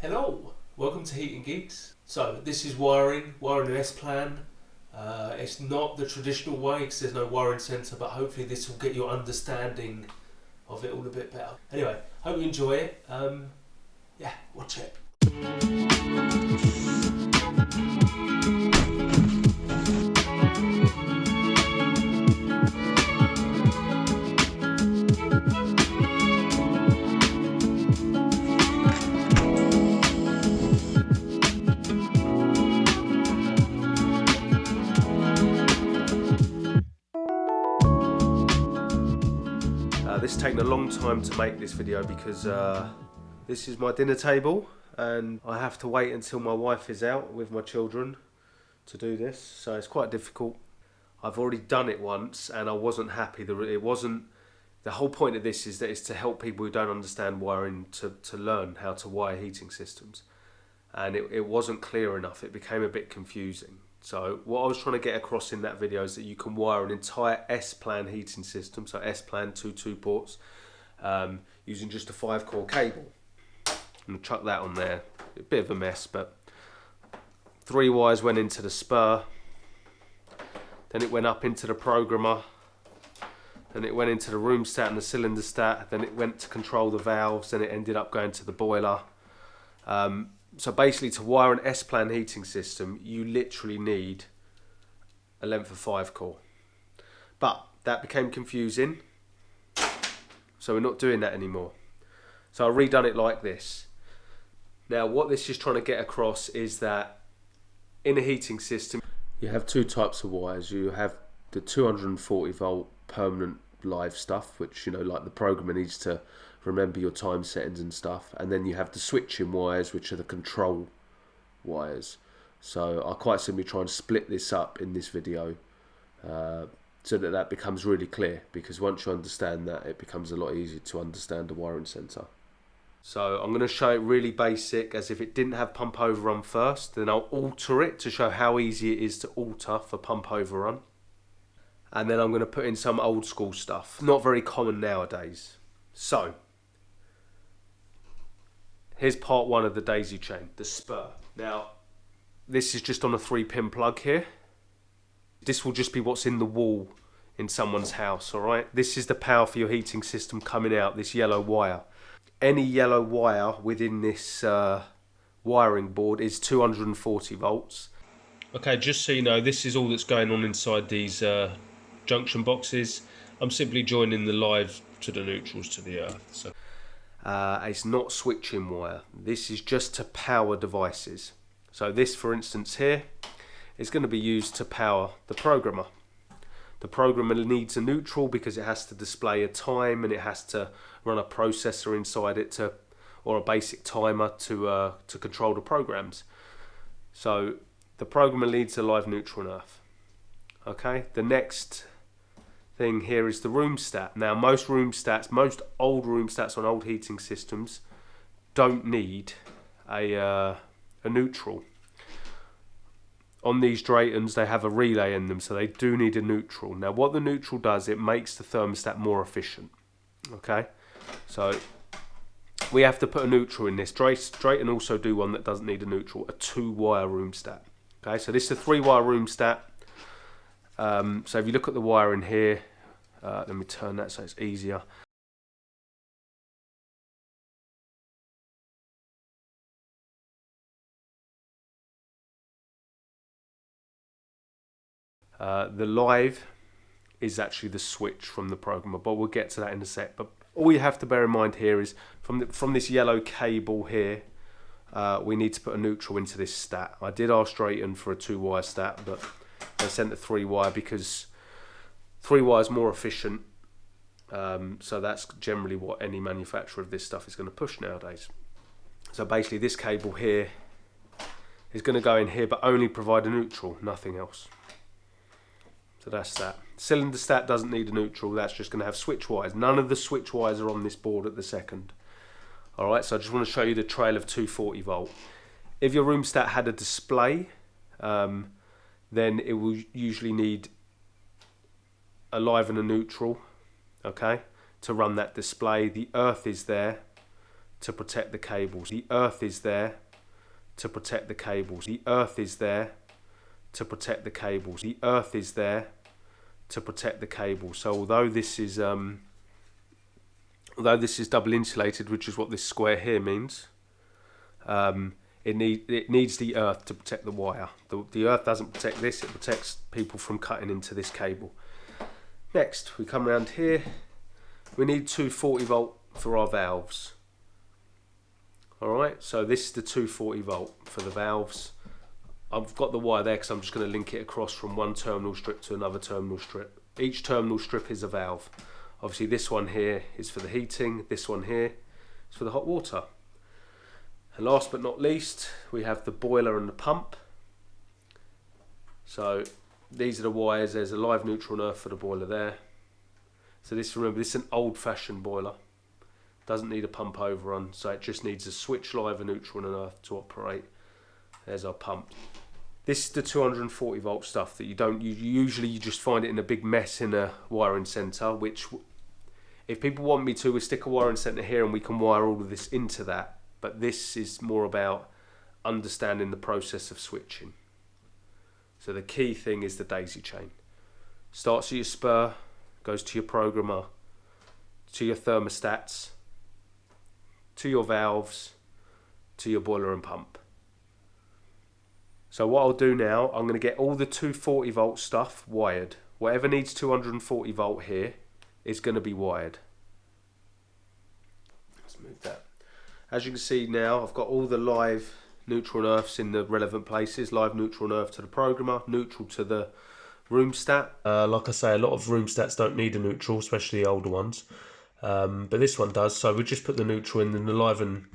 Hello, welcome to Heating Geeks. So this is wiring an S-plan. It's not the traditional way because there's no wiring centre, but hopefully this will get your understanding of it all a bit better. Anyway, hope you enjoy it. Yeah, watch it. This has taken a long time to make this video because this is my dinner table and I have to wait until my wife is out with my children to do this, so it's quite difficult. I've already done it once and I wasn't happy. The whole point of this is that it's to help people who don't understand wiring to learn how to wire heating systems, and it wasn't clear enough. It became a bit confusing. So what I was trying to get across in that video is that you can wire an entire S-plan heating system, so S-plan 2 ports, using just a 5-core cable. I'm going to chuck that on there. A bit of a mess, but 3 wires went into the spur, then it went up into the programmer, then it went into the room stat and the cylinder stat, then it went to control the valves, then it ended up going to the boiler. So basically, to wire an S-plan heating system, you literally need a length of 5-core. But that became confusing, so we're not doing that anymore. So I redone it like this. Now what this is trying to get across is that in a heating system, you have 2 types of wires. You have the 240 volt permanent live stuff, which, you know, like the programmer needs to remember your time settings and stuff, and then you have the switching wires, which are the control wires. So I quite simply try and split this up in this video so that becomes really clear, because once you understand that, it becomes a lot easier to understand the wiring center. So I'm going to show it really basic, as if it didn't have pump overrun first, then I'll alter it to show how easy it is to alter for pump overrun, and then I'm going to put in some old school stuff, not very common nowadays. So here's part 1 of the daisy chain, the spur. Now, this is just on a 3-pin plug here. This will just be what's in the wall in someone's house, all right? This is the power for your heating system coming out, this yellow wire. Any yellow wire within this wiring board is 240 volts. Okay, just so you know, this is all that's going on inside these junction boxes. I'm simply joining the live to the neutrals to the earth. So it's not switching wire. This is just to power devices. So this, for instance, here is going to be used to power the programmer. The programmer needs a neutral because it has to display a time and it has to run a processor inside it or a basic timer to control the programs. So the programmer needs a live neutral and earth. Okay, the next thing here is the room stat. Now most old room stats on old heating systems don't need a neutral. On these Draytons they have a relay in them, so they do need a neutral. Now what the neutral does, it makes the thermostat more efficient. Okay, so we have to put a neutral in this. Drayton also do one that doesn't need a neutral, a 2-wire room stat. Okay, so this is a 3-wire room stat. So if you look at the wire in here, let me turn that so it's easier. The live is actually the switch from the programmer, but we'll get to that in a sec. But all you have to bear in mind here is from this yellow cable here, we need to put a neutral into this stat. I did ask Drayton for a 2-wire stat, but I sent a 3-wire because 3-wire is more efficient. So that's generally what any manufacturer of this stuff is going to push nowadays. So basically this cable here is going to go in here, but only provide a neutral, nothing else. So that's that. Cylinder stat doesn't need a neutral, that's just going to have switch wires. None of the switch wires are on this board at the second. Alright, so I just want to show you the trail of 240 volt. If your room stat had a display, then it will usually need a live and a neutral, okay, to run that display. The earth is there to protect the cables. The earth is there to protect the cables. The earth is there to protect the cables. The earth is there to protect the cables. So although this is double insulated, which is what this square here means, it needs the earth to protect the wire. The earth doesn't protect this, it protects people from cutting into this cable. Next, we come around here. We need 240 volt for our valves. Alright, so this is the 240 volt for the valves. I've got the wire there because I'm just going to link it across from one terminal strip to another terminal strip. Each terminal strip is a valve. Obviously this one here is for the heating, this one here is for the hot water. And last but not least, we have the boiler and the pump. So these are the wires. There's a live, neutral and earth for the boiler there. So this, remember, this is an old-fashioned boiler. Doesn't need a pump overrun, so it just needs a switch, live, a neutral and an earth to operate. There's our pump. This is the 240 volt stuff that you just find it in a big mess in a wiring centre, which if people want me to, we stick a wiring centre here and we can wire all of this into that. But this is more about understanding the process of switching. So the key thing is the daisy chain. Starts at your spur, goes to your programmer, to your thermostats, to your valves, to your boiler and pump. So what I'll do now, I'm going to get all the 240 volt stuff wired. Whatever needs 240 volt here is going to be wired. Let's move that. As you can see now, I've got all the live, neutral and earths in the relevant places. Live, neutral and earth to the programmer, neutral to the room stat. Like I say, a lot of room stats don't need a neutral, especially the older ones. But this one does, so we just put the neutral in and the live and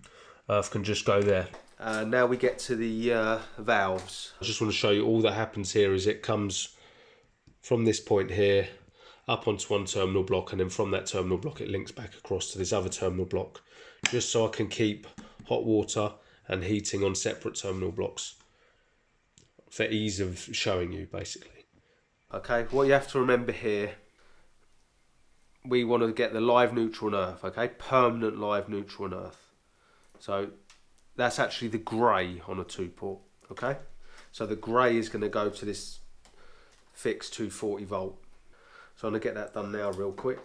earth can just go there. Now we get to the valves. I just want to show you all that happens here is it comes from this point here up onto one terminal block, and then from that terminal block it links back across to this other terminal block, just so I can keep hot water and heating on separate terminal blocks for ease of showing you, basically. Okay, what you have to remember here, we want to get the live, neutral and earth, okay? Permanent live, neutral and earth. So that's actually the grey on a 2-port, okay? So the grey is going to go to this fixed 240 volt. So I'm going to get that done now real quick.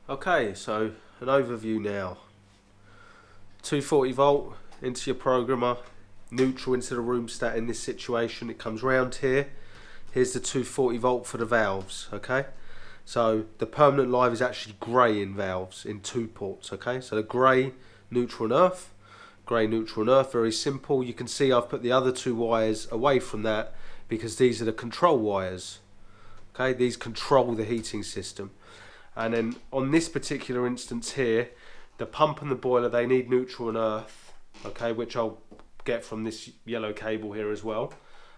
Okay, so an overview now. 240 volt into your programmer, neutral into the room stat in this situation. It comes round here. Here's the 240 volt for the valves, okay? So the permanent live is actually grey in valves in 2 ports, okay? So the grey, neutral and earth. Grey, neutral and earth, very simple. You can see I've put the other 2 wires away from that because these are the control wires, okay? These control the heating system. And then on this particular instance here, the pump and the boiler, they need neutral and earth, okay? Which I'll get from this yellow cable here as well.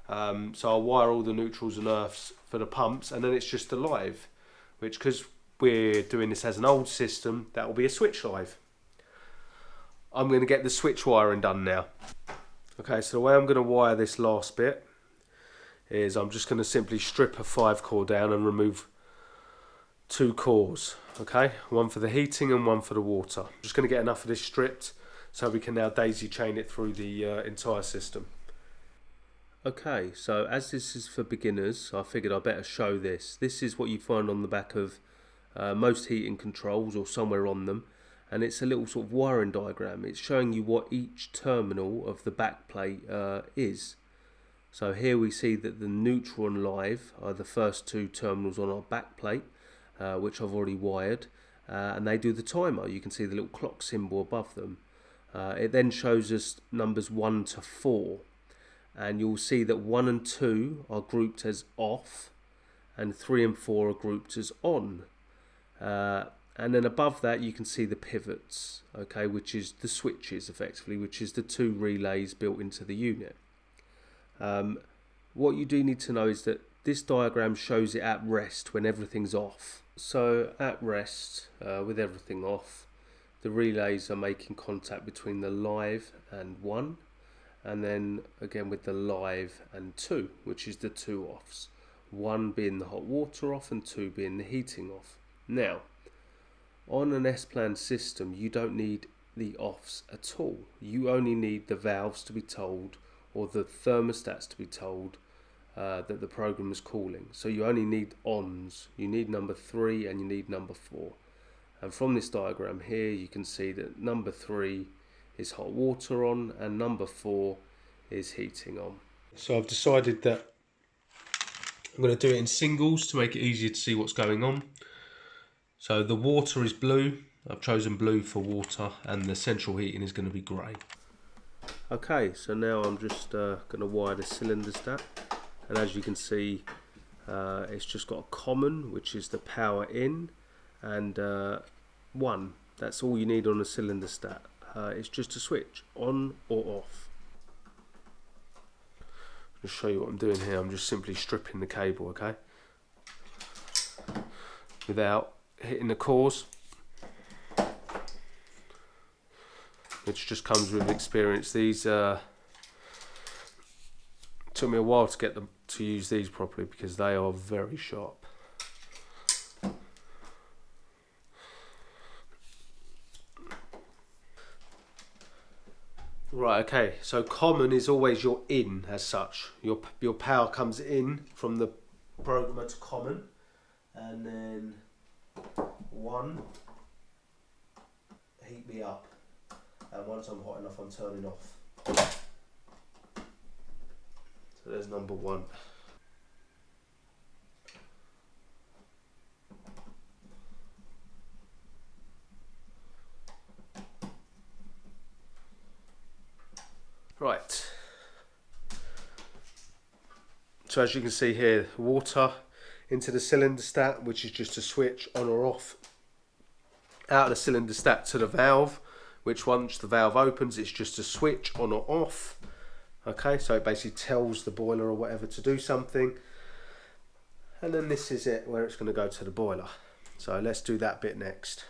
So I'll wire all the neutrals and earths for the pumps, and then it's just the live, which, because we're doing this as an old system, that will be a switch live. I'm going to get the switch wiring done now. Okay, so the way I'm going to wire this last bit is I'm just going to simply strip a 5-core down and remove 2 cores, okay? One for the heating and one for the water. I'm just going to get enough of this stripped so we can now daisy chain it through the entire system. Okay, so as this is for beginners, I figured I better show this. This is what you find on the back of most heating controls or somewhere on them, and it's a little sort of wiring diagram. It's showing you what each terminal of the back plate is. So here we see that the neutral and live are the first 2 terminals on our back plate, which I've already wired, and they do the timer. You can see the little clock symbol above them. It then shows us numbers 1 to 4. And you'll see that 1 and 2 are grouped as off, and 3 and 4 are grouped as on. And then above that you can see the pivots, okay, which is the switches effectively, which is the 2 relays built into the unit. What you do need to know is that this diagram shows it at rest when everything's off. So at rest, with everything off, the relays are making contact between the live and 1. and then again with the live and 2, which is the 2 offs, 1 being the hot water off and 2 being the heating off. Now on an S-plan system you don't need the offs at all. You only need the valves to be told, or the thermostats to be told that the program is calling. So you only need ons. You need number 3 and you need number 4. And from this diagram here you can see that number 3 is hot water on and number 4 is heating on. So I've decided that I'm going to do it in singles to make it easier to see what's going on. So the water is blue. I've chosen blue for water, and the central heating is going to be grey. Okay, so now I'm just going to wire the cylinder stack, and as you can see it's just got a common, which is the power in, and 1. That's all you need on a cylinder stack. It's just a switch on or off. I'll show you what I'm doing here. I'm just simply stripping the cable, okay, without hitting the cores, which just comes with experience. These took me a while to get them to use these properly because they are very sharp. Right, okay, so common is always your in as such. Your power comes in from the programmer to common, and then 1, heat me up, and once I'm hot enough I'm turning off. So there's number 1. Right, so as you can see here, water into the cylinder stack, which is just a switch on or off, out of the cylinder stack to the valve, which once the valve opens it's just a switch on or off. Okay, so it basically tells the boiler or whatever to do something, and then this is it where it's going to go to the boiler. So let's do that bit next.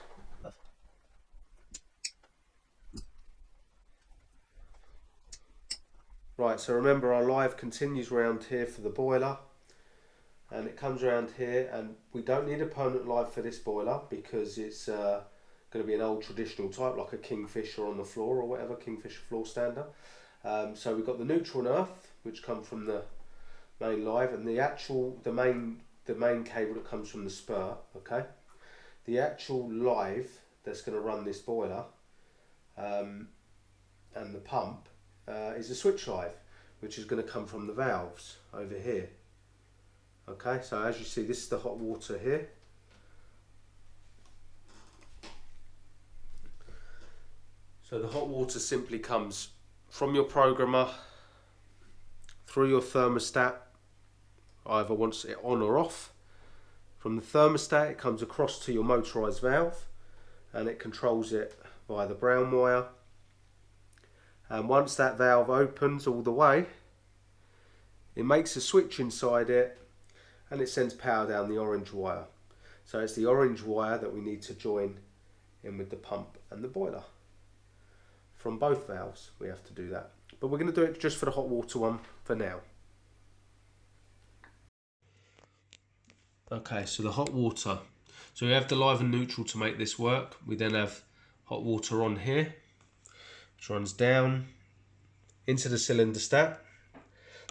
Right, so remember our live continues round here for the boiler, and it comes around here, and we don't need a permanent live for this boiler because it's going to be an old traditional type like a Kingfisher on the floor or whatever, Kingfisher floor stander. So we've got the neutral and earth, which come from the main live, and the main cable that comes from the spur. Okay, the actual live that's going to run this boiler and the pump is a switch live, which is going to come from the valves over here. Okay, so as you see, this is the hot water here. So the hot water simply comes from your programmer through your thermostat, either wants it on or off. From the thermostat it comes across to your motorised valve, and it controls it via the brown wire. And once that valve opens all the way, it makes a switch inside it and it sends power down the orange wire. So it's the orange wire that we need to join in with the pump and the boiler. From both valves we have to do that. But we're going to do it just for the hot water one for now. Okay, so the hot water. So we have the live and neutral to make this work. We then have hot water on here, which runs down into the cylinder stack.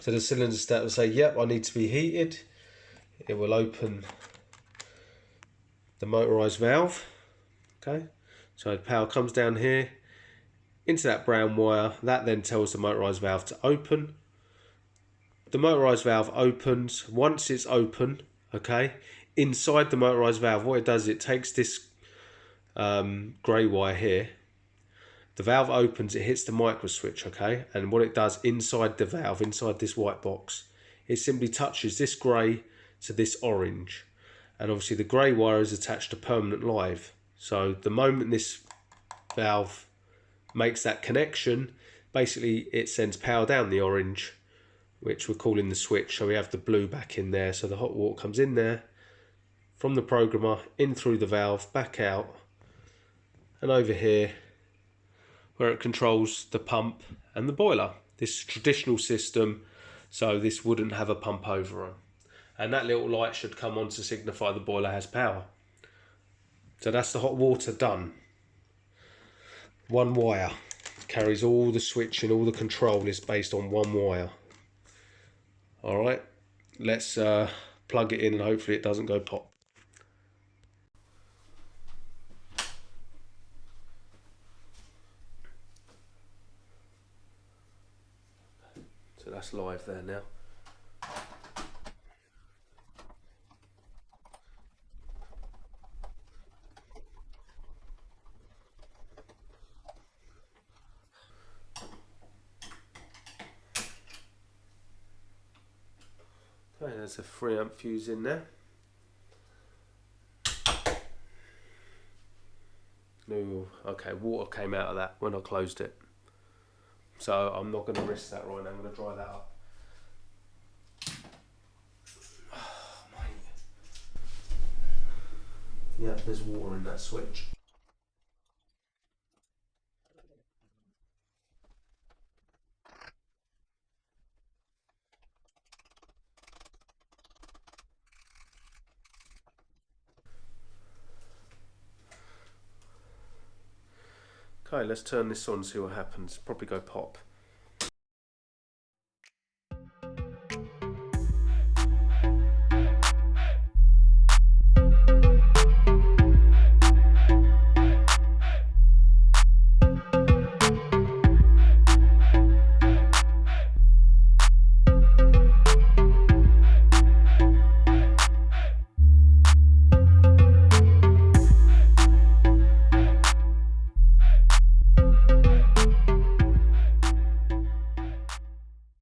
So the cylinder stack will say, yep, I need to be heated. It will open the motorised valve. Okay, so the power comes down here into that brown wire. That then tells the motorised valve to open. The motorised valve opens. Once it's open, okay, inside the motorised valve, what it does, it takes this grey wire here. The valve opens, it hits the micro switch, okay, and what it does inside the valve, inside this white box, it simply touches this grey to this orange, and obviously the grey wire is attached to permanent live. So the moment this valve makes that connection, basically it sends power down the orange, which we're calling the switch. So we have the blue back in there, so the hot water comes in there from the programmer, in through the valve, back out, and over here where it controls the pump and the boiler. This is a traditional system, so this wouldn't have a pump over on. And that little light should come on to signify the boiler has power. So that's the hot water done. One wire carries all the switching, all the control is based on one wire. Alright, let's plug it in and hopefully it doesn't go pop. So that's live there now. Okay, there's a 3 amp fuse in there. No, okay, water came out of that when I closed it. So I'm not going to risk that right now, I'm going to dry that up. Oh, mate. Yeah, there's water in that switch. Okay, let's turn this on and see what happens. Probably go pop.